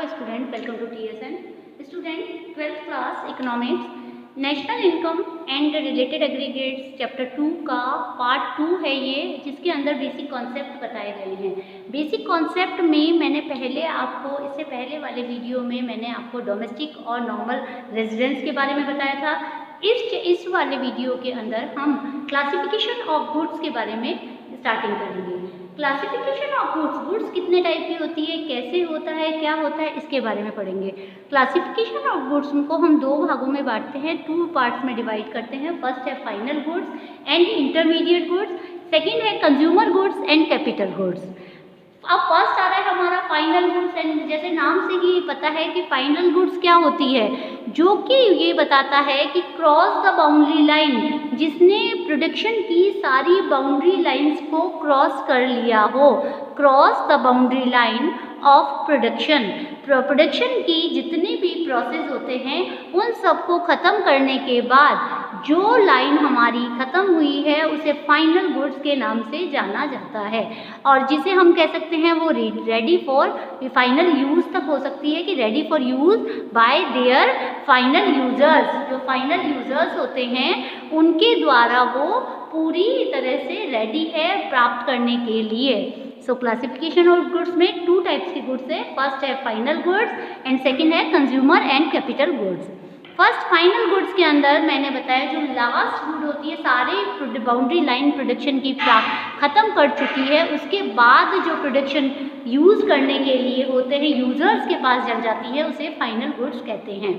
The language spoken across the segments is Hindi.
student, welcome to TSN. Student, 12th class Economics, national income and related aggregates chapter 2 का पार्ट 2 है ये, जिसके अंदर बेसिक कॉन्सेप्ट बताए गए हैं। बेसिक कॉन्सेप्ट में मैंने पहले आपको, इससे पहले वाले वीडियो में मैंने आपको डोमेस्टिक और नॉर्मल रेजिडेंस के बारे में बताया था। इस वाले वीडियो के अंदर हम क्लासिफिकेशन ऑफ गुड्स के बारे में स्टार्टिंग करेंगे। क्लासिफिकेशन ऑफ गुड्स कितने टाइप की होती है, कैसे होता है, क्या होता है, इसके बारे में पढ़ेंगे। क्लासिफिकेशन ऑफ गुड्स को हम दो भागों में बांटते हैं, 2 पार्ट्स में डिवाइड करते हैं। फर्स्ट है final goods and intermediate goods, second है consumer goods and capital goods. अब फर्स्ट आ रहा है हमारा फाइनल गुड्स एंड जैसे नाम से ही पता है कि फाइनल गुड्स क्या होती है, जो कि ये बताता है कि क्रॉस द बाउंड्री लाइन, जिसने प्रोडक्शन की सारी बाउंड्री लाइंस को क्रॉस कर लिया हो। Cross the boundary line of production, production की जितने भी प्रोसेस होते हैं उन सबको ख़त्म करने के बाद जो लाइन हमारी ख़त्म हुई है उसे फाइनल गुड्स के नाम से जाना जाता है, और जिसे हम कह सकते हैं वो रेडी फॉर फाइनल यूज़ तक हो सकती है कि ready for use bye there final users. जो फाइनल यूज़र्स होते हैं उनके द्वारा वो पूरी तरह से रेडी है प्राप्त करने के लिए। सो क्लासिफिकेशन ऑफ गुड्स में 2 टाइप्स के गुड्स है। फर्स्ट है फाइनल गुड्स एंड सेकंड है consumer and capital goods. First final goods के अंदर मैंने बताया जो लास्ट गुड होती है, सारे बाउंड्री लाइन प्रोडक्शन की ख़त्म कर चुकी है, उसके बाद जो प्रोडक्शन यूज़ करने के लिए होते हैं यूज़र्स के पास जल जाती है, उसे फाइनल गुड्स कहते हैं।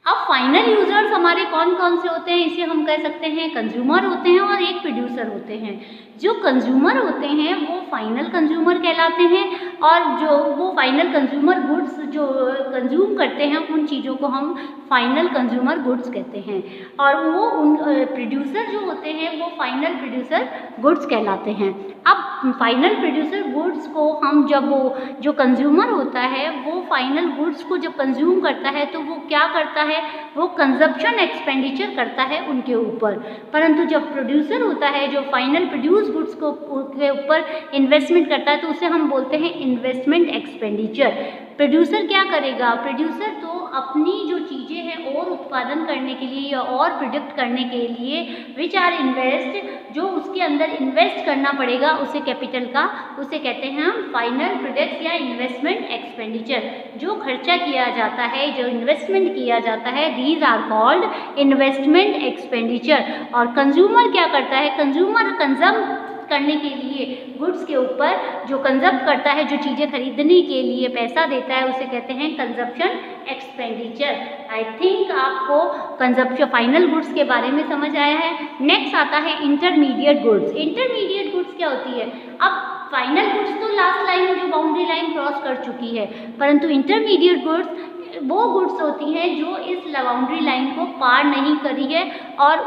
अब फाइनल यूज़र्स हमारे कौन कौन से होते हैं, इसे हम कह सकते हैं कंज्यूमर होते हैं और एक प्रोड्यूसर होते हैं। जो कंज्यूमर होते हैं वो फाइनल कंज्यूमर कहलाते हैं, और जो वो फाइनल कंज्यूमर गुड्स जो कंज्यूम करते हैं उन चीज़ों को हम फाइनल कंज्यूमर गुड्स कहते हैं, और वो उन प्रोड्यूसर जो होते हैं वो फाइनल प्रोड्यूसर गुड्स कहलाते हैं। अब फाइनल प्रोड्यूसर गुड्स को हम जब वो जो कंज्यूमर होता है वो फाइनल गुड्स को जब कंज्यूम करता है तो वो क्या करता है, वो कंजप्शन एक्सपेंडिचर करता है उनके ऊपर। परंतु जब प्रोड्यूसर होता है जो फाइनल प्रोड्यूस गुड्स को के ऊपर इन्वेस्टमेंट करता है तो उसे हम बोलते हैं इन्वेस्टमेंट एक्सपेंडिचर। प्रोड्यूसर क्या करेगा, प्रोड्यूसर तो अपनी जो चीज़ें हैं और उत्पादन करने के लिए या और प्रोडक्ट करने के लिए विच आर इन्वेस्ट, जो उसके अंदर इन्वेस्ट करना पड़ेगा उसे कैपिटल का, उसे कहते हैं हम फाइनल प्रोडक्ट्स या इन्वेस्टमेंट एक्सपेंडिचर। जो खर्चा किया जाता है, जो इन्वेस्टमेंट किया जाता है, these are called investment expenditure. और कंज्यूमर क्या करता है, कंज्यूमर कंज्यूम करने के लिए गुड्स के ऊपर जो कंजप्ट करता है, जो चीज़ें खरीदने के लिए पैसा देता है, उसे कहते हैं कंजप्शन एक्सपेंडिचर। आई थिंक आपको कंजप्शन फाइनल गुड्स के बारे में समझ आया है। नेक्स्ट आता है इंटरमीडिएट गुड्स। इंटरमीडिएट गुड्स क्या होती है, अब फाइनल गुड्स तो लास्ट लाइन जो बाउंड्री लाइन क्रॉस कर चुकी है, परंतु इंटरमीडिएट गुड्स वो गुड्स होती हैं जो इस बाउंड्री लाइन को पार नहीं करी है और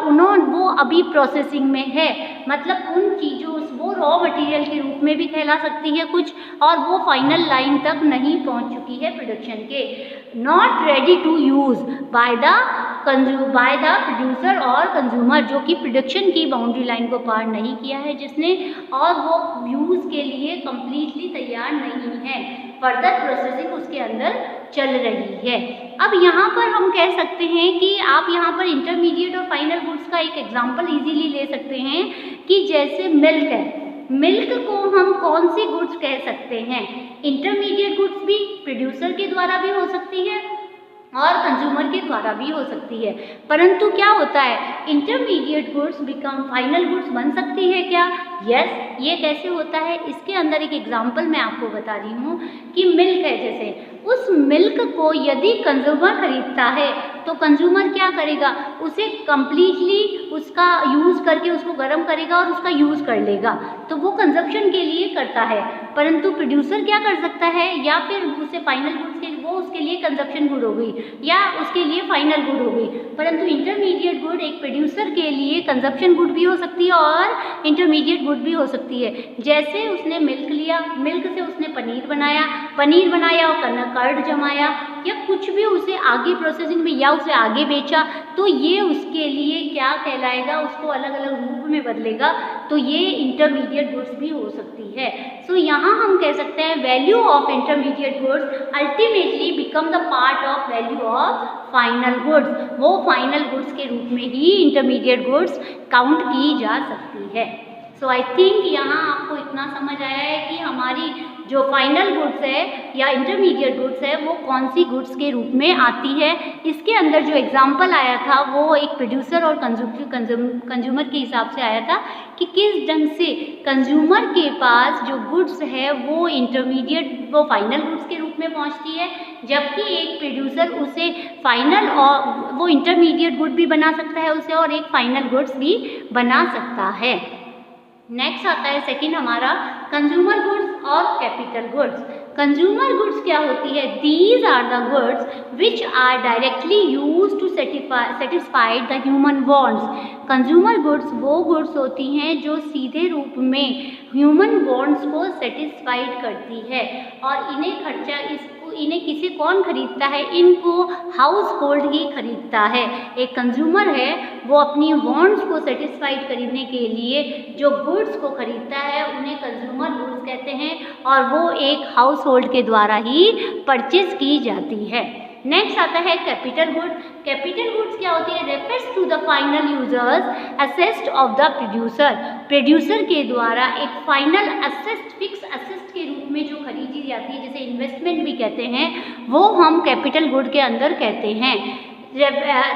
वो अभी प्रोसेसिंग में है। मतलब उन चीज़ों, वो रॉ मटेरियल के रूप में भी कहला सकती है कुछ, और वो फाइनल लाइन तक नहीं पहुंच चुकी है प्रोडक्शन के। Not ready to use by the producer और कंज्यूमर, जो कि प्रोडक्शन की बाउंड्री लाइन को पार नहीं किया है जिसने, और वो यूज़ के लिए कम्प्लीटली तैयार नहीं है, फर्दर प्रोसेसिंग उसके अंदर चल रही है। अब यहाँ पर हम कह सकते हैं कि आप यहाँ पर इंटरमीडिएट और फाइनल गुड्स का एक एग्जांपल इजीली ले सकते हैं कि जैसे मिल्क है, मिल्क को हम कौन सी गुड्स कह सकते हैं, इंटरमीडिएट गुड्स भी प्रोड्यूसर के द्वारा भी हो सकती है और कंज्यूमर के द्वारा भी हो सकती है। परंतु क्या होता है, intermediate goods become final goods बन सकती है क्या? यस, ये कैसे होता है, इसके अंदर एक एग्जांपल मैं आपको बता रही हूँ कि मिल्क है, जैसे उस मिल्क को यदि कंज्यूमर खरीदता है तो कंज्यूमर क्या करेगा, उसे कम्प्लीटली उसका यूज़ करके उसको गर्म करेगा और उसका यूज़ कर लेगा, तो वो कंजप्शन के लिए करता है। परंतु प्रोड्यूसर क्या कर सकता है, या फिर उसे फाइनल गुड्स के वो उसके लिए कंजप्शन गुड हो गई या उसके लिए फाइनल गुड हो गई। परंतु इंटरमीडिएट गुड एक प्रोड्यूसर के लिए कंजप्शन गुड भी हो सकती है और इंटरमीडिएट गुड भी हो सकती है। जैसे उसने मिल्क लिया, मिल्क से उसने पनीर बनाया और कर्ड जमाया या कुछ भी उसे आगे प्रोसेसिंग में या उसे आगे बेचा, तो ये उसके लिए क्या कहलाएगा, उसको अलग अलग रूप में बदलेगा, तो ये इंटरमीडिएट गुड्स भी हो सकती है। सो यहाँ हम कह सकते हैं value of intermediate goods ultimately become the part of value of final goods. वो फाइनल गुड्स के रूप में ही इंटरमीडिएट गुड्स काउंट की जा सकती है। सो आई थिंक यहाँ आपको इतना समझ आया है कि हमारी जो फाइनल गुड्स है या इंटरमीडिएट गुड्स है वो कौन सी गुड्स के रूप में आती है। इसके अंदर जो एग्जांपल आया था वो एक प्रोड्यूसर और कंज्यूमर के हिसाब से आया था कि किस ढंग से कंज्यूमर के पास जो गुड्स है वो इंटरमीडिएट वो फाइनल गुड्स के रूप में पहुंचती है, जबकि एक प्रोड्यूसर उसे फाइनल और वो इंटरमीडिएट गुड भी बना सकता है उसे, और एक फाइनल गुड्स भी बना सकता है। नेक्स्ट आता है सेकंड हमारा कंज्यूमर गुड्स और कैपिटल गुड्स। कंज्यूमर गुड्स क्या होती है? These are the goods which are directly use to satisfy the human wants. Consumer goods वो गुड्स होती हैं जो सीधे रूप में ह्यूमन वांट्स को सेटिस्फाइड करती है, और इन्हें किसे कौन खरीदता है? इनको हाउस होल्ड ही खरीदता है। एक कंज्यूमर है वो अपनी वांट्स को सेटिस्फाइड करने के लिए जो गुड्स को खरीदता है उन्हें कंज्यूमर गुड्स कहते हैं, और वो एक हाउस होल्ड के द्वारा ही परचेज की जाती है। नेक्स्ट आता है कैपिटल गुड्स। कैपिटल गुड्स क्या होती है? Refers to the final users asset of the producer. Producer के द्वारा एक फाइनल असेस्ट, फिक्स असेस्ट के रूप में जो खरीदी जाती है, जिसे इन्वेस्टमेंट भी कहते हैं, वो हम कैपिटल गुड के अंदर कहते हैं।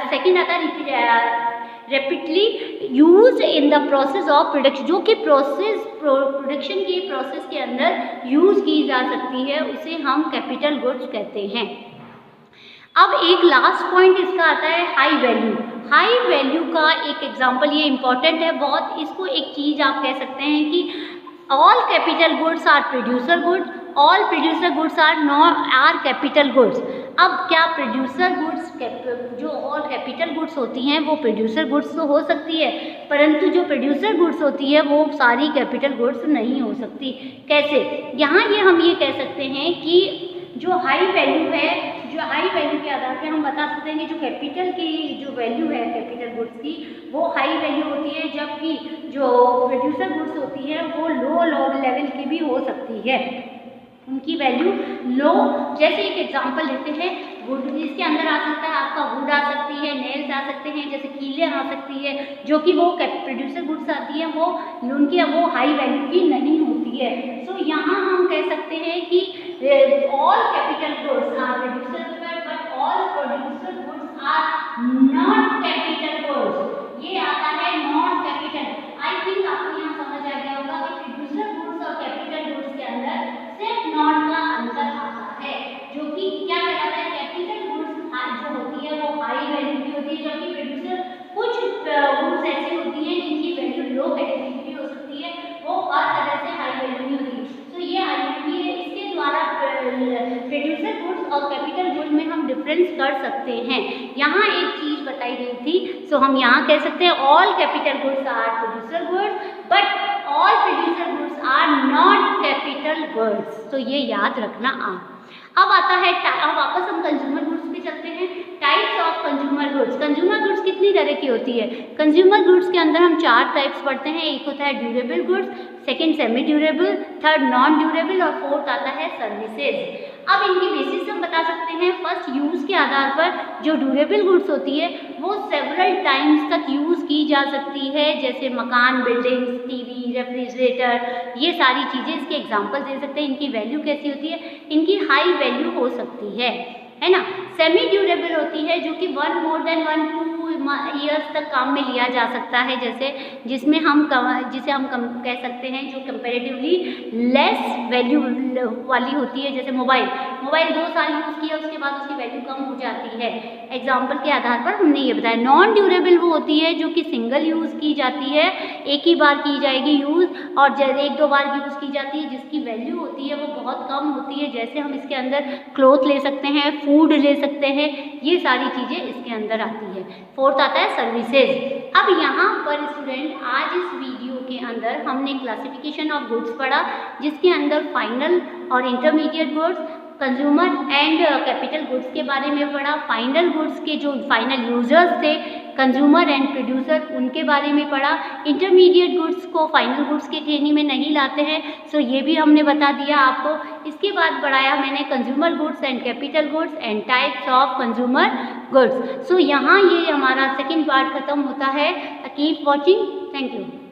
सेकेंड आता है rapidly use in the process of production, जो कि प्रोडक्शन की प्रोसेस के अंदर यूज की जा सकती है, उसे हम कैपिटल गुड्स कहते हैं। अब एक लास्ट पॉइंट इसका आता है हाई वैल्यू। हाई वैल्यू का एक एग्जांपल, ये इंपॉर्टेंट है बहुत, इसको एक चीज़ आप कह सकते हैं कि all capital goods are producer goods, all producer goods are capital goods. अब क्या प्रोड्यूसर गुड्स जो ऑल कैपिटल गुड्स होती हैं वो प्रोड्यूसर गुड्स तो हो सकती है, परंतु जो प्रोड्यूसर गुड्स होती है वो सारी कैपिटल गुड्स नहीं हो सकती। कैसे? यहाँ हम ये कह सकते हैं कि जो हाई वैल्यू है, जो हाई वैल्यू के आधार पर हम बता सकते हैं कि जो कैपिटल की जो वैल्यू है कैपिटल गुड्स की वो हाई वैल्यू होती है, जबकि जो प्रोड्यूसर गुड्स होती है वो लो लेवल की भी हो सकती है, उनकी वैल्यू लो। जैसे एक एग्जांपल लेते हैं वुड, इसके अंदर आ सकता है आपका वुड आ सकती है, नेल्स आ सकते हैं, जैसे कीलें आ सकती है, जो कि वो प्रोड्यूसर गुड्स आती है, वो उनकी वो हाई वैल्यू की नहीं होती है। सो यहाँ हम कह सकते हैं कि all capital goods are producer but all producer goods are not capital goods. ये आता है नॉट कैपिटल। आई थिंक आपको यहाँ समझ आ गया होगा कि प्रोड्यूसर गुड्स और कैपिटल गुड्स के अंदर सिर्फ नॉट का अंतर आता है, जो कि क्या कहलाता है? कैपिटल गुड्स जो होती है वो हाई वैल्यू की होती है, जबकि प्रोड्यूसर कुछ गुड्स ऐसी होती है जिनकी वैल्यू लो कैटेगरी की हो सकती है, वो हर तरह से हाई वैल्यू नहीं होती। तो ये हाई वैल्यू है, इसके द्वारा प्रोड्यूसर गुड्स और कैपिटल गुड्स में हम डिफरेंस कर सकते हैं। यहाँ एक चीज़ बताई गई थी, सो हम यहाँ कह सकते हैं all capital goods are producer goods but all producer goods are not capital goods. तो ये याद रखना आप। अब आता है, अब वापस हम कंज्यूमर गुड्स पे चलते हैं। Types of consumer goods. Consumer goods कितनी तरह की होती है? कंज्यूमर गुड्स के अंदर हम 4 टाइप्स पढ़ते हैं। एक होता है durable goods, second semi durable, third non durable और फोर्थ आता है सर्विसेज। अब इनकी बेसिस हम बता सकते हैं। फर्स्ट, यूज़ के आधार पर जो ड्यूरेबल गुड्स होती है वो सेवरल टाइम्स तक यूज़ की जा सकती है, जैसे मकान, बिल्डिंग्स, टीवी, रेफ्रिजरेटर, ये सारी चीज़ें इसके एग्जांपल दे सकते हैं। इनकी वैल्यू कैसी होती है? इनकी हाई वैल्यू हो सकती है ना। सेमी ड्यूरेबल होती है जो कि 1 more than 1-2 ईयर्स तक काम में लिया जा सकता है, जैसे जिसे हम कह सकते हैं जो कंपैरेटिवली लेस वैल्यू वाली होती है, जैसे मोबाइल 2 साल यूज़ किया उसके बाद उसकी वैल्यू कम हो जाती है। एग्जाम्पल के आधार पर हमने ये बताया। नॉन ड्यूरेबल वो होती है जो कि सिंगल यूज़ की जाती है, एक ही बार की जाएगी यूज़, और 1-2 बार यूज़ की जाती है, जिसकी वैल्यू होती है वो बहुत कम होती है। जैसे हम इसके अंदर क्लॉथ ले सकते हैं, फूड ले सकते हैं, ये सारी चीज़ें इसके अंदर आती है। फोर्थ आता है सर्विसेज। अब यहाँ पर स्टूडेंट आज इस वीडियो के अंदर हमने क्लासिफिकेशन ऑफ गुड्स पढ़ा, जिसके अंदर फाइनल और intermediate goods, consumer and capital goods के बारे में पढ़ा, फाइनल गुड्स के जो फाइनल यूजर्स थे कंज्यूमर एंड प्रोड्यूसर उनके बारे में पढ़ा। इंटरमीडिएट गुड्स को फाइनल गुड्स की श्रेणी में नहीं लाते हैं, सो ये भी हमने बता दिया आपको। इसके बाद पढ़ाया मैंने consumer goods and capital goods and types of consumer goods. So यहाँ ये हमारा सेकेंड पार्ट खत्म होता है। Keep watching, thank you.